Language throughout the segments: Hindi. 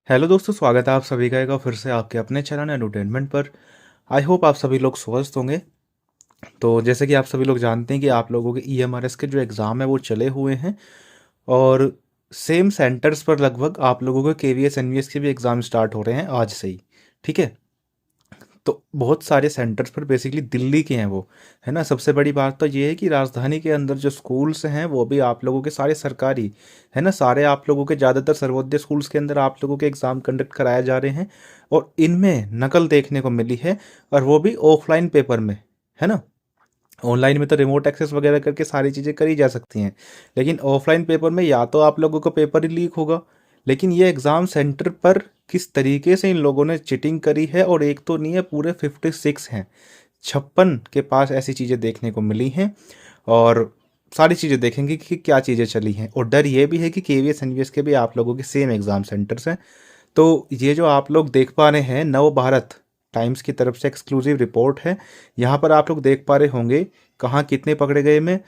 हेलो दोस्तों, स्वागत है आप सभी का एक बार फिर से आपके अपने चैनल एंटरटेनमेंट पर। आई होप आप सभी लोग स्वस्थ होंगे। तो जैसे कि आप सभी लोग जानते हैं कि आप लोगों के ईएमआरएस के जो एग्ज़ाम है वो चले हुए हैं और सेम सेंटर्स पर लगभग आप लोगों के केवीएस एनवीएस के भी एग्ज़ाम स्टार्ट हो रहे हैं आज से ही। ठीक है। तो बहुत सारे सेंटर्स पर बेसिकली दिल्ली के हैं वो, है ना। सबसे बड़ी बात तो ये है कि राजधानी के अंदर जो स्कूल्स हैं वो भी आप लोगों के सारे सरकारी, है ना। सारे आप लोगों के ज़्यादातर सर्वोदय स्कूल्स के अंदर आप लोगों के एग्ज़ाम कंडक्ट कराए जा रहे हैं और इनमें नकल देखने को मिली है, और वो भी ऑफलाइन पेपर में, है ना। ऑनलाइन में तो रिमोट एक्सेस वगैरह करके सारी चीज़ें करी जा सकती हैं, लेकिन ऑफलाइन पेपर में या तो आप लोगों का पेपर ही लीक होगा, लेकिन ये एग्ज़ाम सेंटर पर किस तरीके से इन लोगों ने चिटिंग करी है, और एक तो नहीं है, पूरे 56 हैं, 56 के पास ऐसी चीज़ें देखने को मिली हैं। और सारी चीज़ें देखेंगे कि क्या चीज़ें चली हैं, और डर ये भी है कि केवीएस एनवीएस के भी आप लोगों के सेम एग्ज़ाम सेंटर्स हैं। तो ये जो आप लोग देख पा रहे हैं, नव भारत टाइम्स की तरफ से एक्सक्लूसिव रिपोर्ट है। यहाँ पर आप लोग देख पा रहे होंगे कहाँ कितने पकड़े गए में।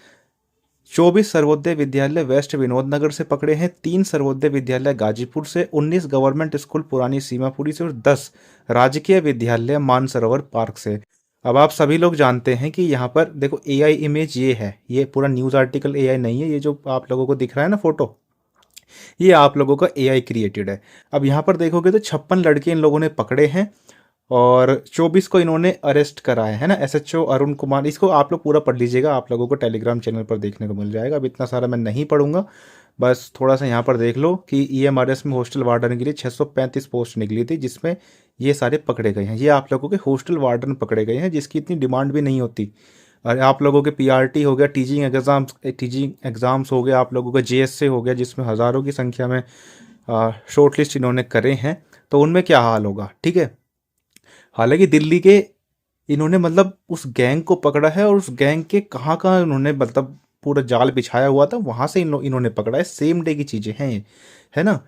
24 सर्वोदय विद्यालय वेस्ट विनोद नगर से पकड़े हैं, 3 सर्वोदय विद्यालय गाजीपुर से, 19 गवर्नमेंट स्कूल पुरानी सीमापुरी से और 10 राजकीय विद्यालय मानसरोवर पार्क से। अब आप सभी लोग जानते हैं कि यहाँ पर देखो एआई इमेज ये है, ये पूरा न्यूज़ आर्टिकल एआई नहीं है। ये जो आप लोगों को दिख रहा है ना फोटो, ये आप लोगों का एआई क्रिएटेड है। अब यहाँ पर देखोगे तो 56 लड़के इन लोगों ने पकड़े हैं और 24 को इन्होंने अरेस्ट कराया है ना। एसएचओ अरुण कुमार, इसको आप लोग पूरा पढ़ लीजिएगा, आप लोगों को टेलीग्राम चैनल पर देखने को मिल जाएगा। अब इतना सारा मैं नहीं पढ़ूंगा, बस थोड़ा सा यहाँ पर देख लो कि ईएमआरएस में हॉस्टल वार्डन के लिए 635 पोस्ट निकली थी, जिसमें ये सारे पकड़े गए हैं। ये आप लोगों के हॉस्टल वार्डन पकड़े गए हैं, जिसकी इतनी डिमांड भी नहीं होती। और आप लोगों के पीआरटी हो गया, टीचिंग एग्ज़ाम्स हो गया, आप लोगों का जेएसए हो गया, जिसमें हज़ारों की संख्या में शॉर्ट लिस्ट इन्होंने करे हैं, तो उनमें क्या हाल होगा। ठीक है। हालांकि दिल्ली के इन्होंने मतलब उस गैंग को पकड़ा है, और उस गैंग के कहाँ कहाँ इन्होंने मतलब पूरा जाल बिछाया हुआ था, वहाँ से इन्होंने पकड़ा है। सेम डे की चीज़ें हैं ये, है ना।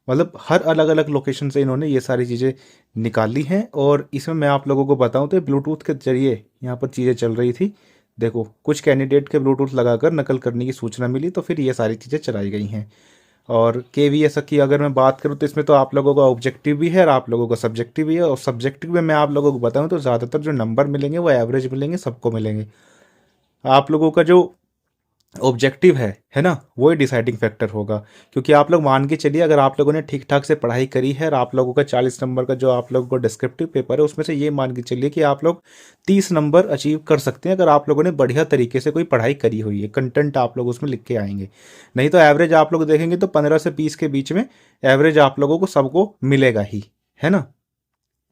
मतलब हर अलग अलग लोकेशन से इन्होंने ये सारी चीज़ें निकाली हैं। और इसमें मैं आप लोगों को बताऊं तो ब्लूटूथ के जरिए यहाँ पर चीज़ें चल रही थी। देखो, कुछ कैंडिडेट के ब्लूटूथ लगाकर नकल करने की सूचना मिली, तो फिर ये सारी चीज़ें चलाई गई हैं। और केवीएस की अगर मैं बात करूँ तो इसमें तो आप लोगों का ऑब्जेक्टिव भी है और आप लोगों का सब्जेक्टिव भी है। और सब्जेक्टिव में मैं आप लोगों को बताऊँ तो ज़्यादातर जो नंबर मिलेंगे वो एवरेज मिलेंगे, सबको मिलेंगे। आप लोगों का जो ऑब्जेक्टिव है ना, वो ही डिसाइडिंग फैक्टर होगा। क्योंकि आप लोग मान के चलिए, अगर आप लोगों ने ठीक ठाक से पढ़ाई करी है और आप लोगों का 40 नंबर का जो आप लोगों का डिस्क्रिप्टिव पेपर है, उसमें से ये मान के चलिए कि आप लोग 30 नंबर अचीव कर सकते हैं, अगर आप लोगों ने बढ़िया तरीके से कोई पढ़ाई करी हुई है, कंटेंट आप लोग उसमें लिख के आएंगे। नहीं तो एवरेज आप लोग देखेंगे तो 15 से 20 के बीच में एवरेज आप लोगों को सबको मिलेगा ही, है ना।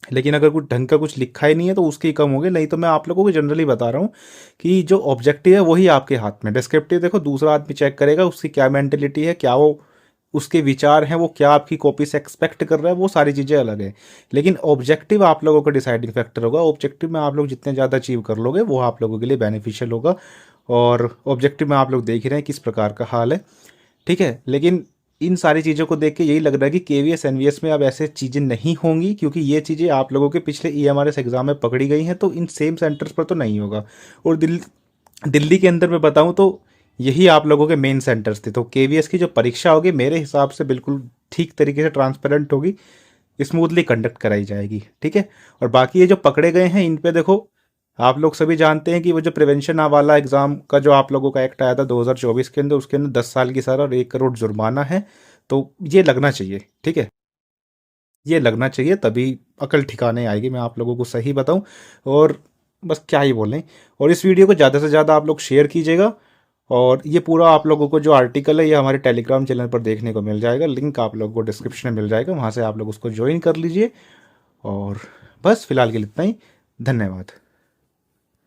लेकिन अगर कुछ ढंग का कुछ लिखा ही नहीं है तो उसके ही कम होंगे। नहीं तो मैं आप लोगों को जनरली बता रहा हूँ कि जो ऑब्जेक्टिव है वही आपके हाथ में। डिस्क्रिप्टिव देखो, दूसरा आदमी चेक करेगा उसकी क्या मेंटेलिटी है, क्या वो उसके विचार हैं, वो क्या आपकी कॉपी से एक्सपेक्ट कर रहा है, वो सारी चीज़ें अलग है। लेकिन ऑब्जेक्टिव आप लोगों का डिसाइडिंग फैक्टर होगा। ऑब्जेक्टिव में आप लोग जितने ज़्यादा अचीव कर लोगे वो आप लोगों के लिए बेनिफिशियल होगा। और ऑब्जेक्टिव में आप लोग देख ही रहे हैं किस प्रकार का हाल है। ठीक है। लेकिन इन सारी चीज़ों को देख के यही लग रहा है कि केवीएस एनवीएस में अब ऐसे चीज़ें नहीं होंगी, क्योंकि ये चीज़ें आप लोगों के पिछले ईएमआरएस एग्जाम में पकड़ी गई हैं, तो इन सेम सेंटर्स पर तो नहीं होगा। और दिल्ली के अंदर मैं बताऊं तो यही आप लोगों के मेन सेंटर्स थे। तो केवीएस की जो परीक्षा होगी मेरे हिसाब से बिल्कुल ठीक तरीके से ट्रांसपेरेंट होगी, स्मूथली कंडक्ट कराई जाएगी। ठीक है। और बाकी ये जो पकड़े गए हैं इन पे देखो, आप लोग सभी जानते हैं कि वो जो प्रिवेंशन वाला एग्ज़ाम का जो आप लोगों का एक्ट आया था 2024 के अंदर, उसके अंदर 10 साल की सज़ा और 1 करोड़ जुर्माना है। तो ये लगना चाहिए। ठीक है। ये लगना चाहिए, तभी अकल ठिकाने आएगी, मैं आप लोगों को सही बताऊं। और बस क्या ही बोलें। और इस वीडियो को ज़्यादा से ज़्यादा आप लोग शेयर कीजिएगा। और ये पूरा आप लोगों को जो आर्टिकल है ये हमारे टेलीग्राम चैनल पर देखने को मिल जाएगा, लिंक आप लोगों को डिस्क्रिप्शन में मिल जाएगा, वहाँ से आप लोग उसको ज्वाइन कर लीजिए। और बस फिलहाल के लिए इतना ही। धन्यवाद।